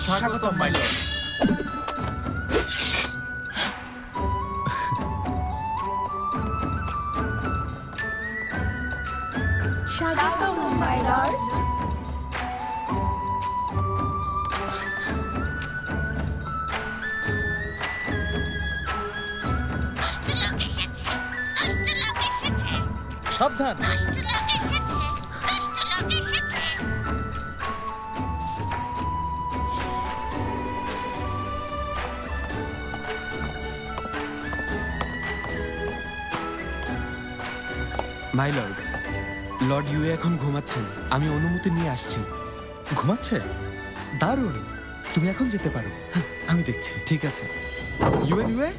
স্বাগতম my lord. স্বাগতম my lord. সাবধান। মাই লর্ড, লর্ড ইউএ এখন ঘুমাচ্ছেন। আমি অনুমতি নিয়ে আসছি। ঘুমাচ্ছে? দারুণ, তুমি এখন যেতে পারো। আমি দেখছি। ঠিক আছে। ইউএন ইউএ,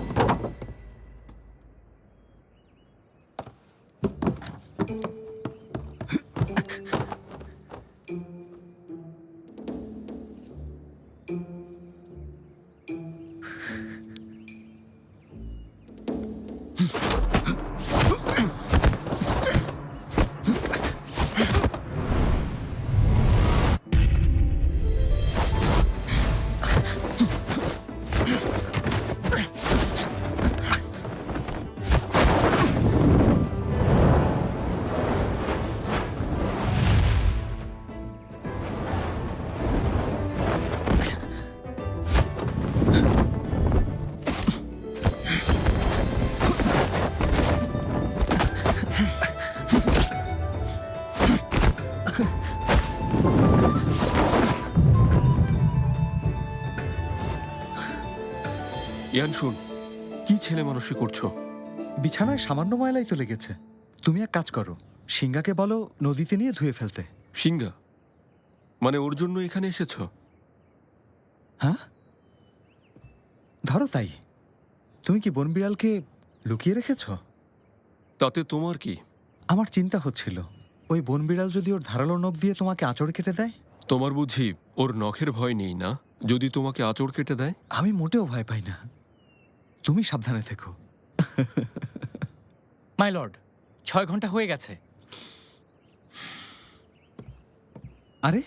ইয়ান শুন, কি ছেলে মানুষই করছো? বিছানায় সামান্য ময়লাই তো লেগেছে। তুমি এক কাজ করো, সিংহাকে বলো নদীতে নিয়ে ধুয়ে ফেলতে। সিংহা মানে ওর জন্য এখানে এসেছো? হ্যাঁ, ধরো তাই। তুমি কি বনবিড়ালকে লুকিয়ে রেখেছ? তাতে তোমার কি? আমার চিন্তা হচ্ছিল, ওই বনবিড়াল যদি ওর ধারালো নখ দিয়ে তোমাকে আঁচড় কেটে দেয়। তোমার বুঝি ওর নখের ভয় নেই না? যদি তোমাকে আঁচড় কেটে দেয়? আমি মোটেও ভয় পাই না। তুমি সাবধানে থেকো। মাই লর্ড, 6 ঘন্টা হয়ে গেছে। আরে,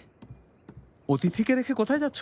অতিথিকে রেখে কোথায় যাচ্ছ?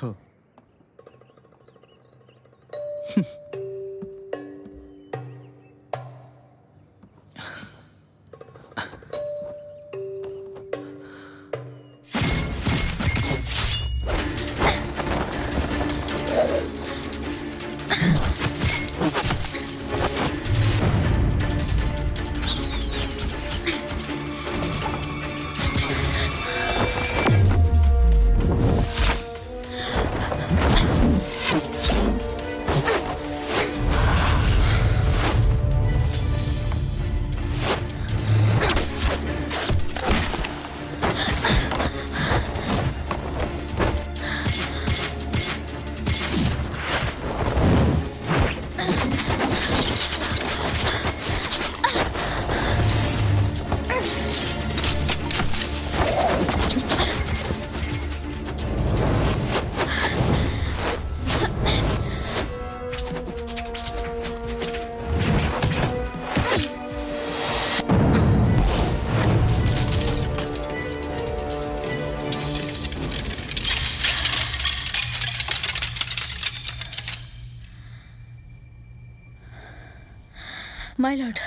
মাই লর্ড,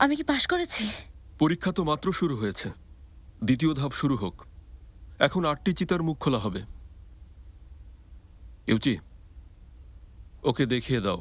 আমি কি পাশ করেছি? পরীক্ষা তো মাত্র শুরু হয়েছে। দ্বিতীয় ধাপ শুরু হোক। এখন 8টি চিতার মুখ খোলা হবে। ইউচি, ওকে দেখিয়ে দাও।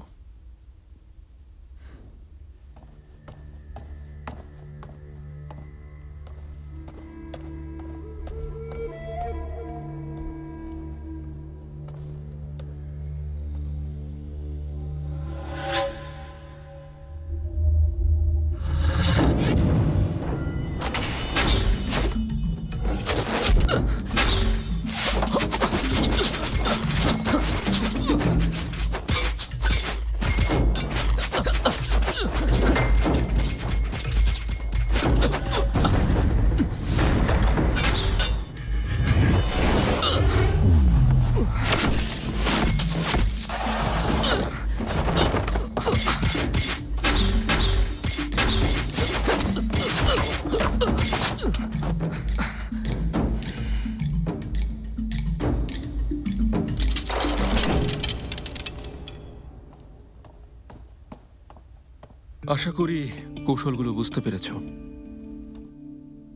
আশা করি কৌশলগুলো বুঝতে পেরেছ।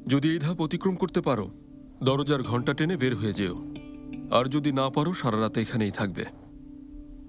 যদি এই ধাপ অতিক্রম করতে পারো, দরজার ঘন্টা টেনে বের হয়ে যেও। আর যদি না পারো, সারা রাতে এখানেই থাকবে।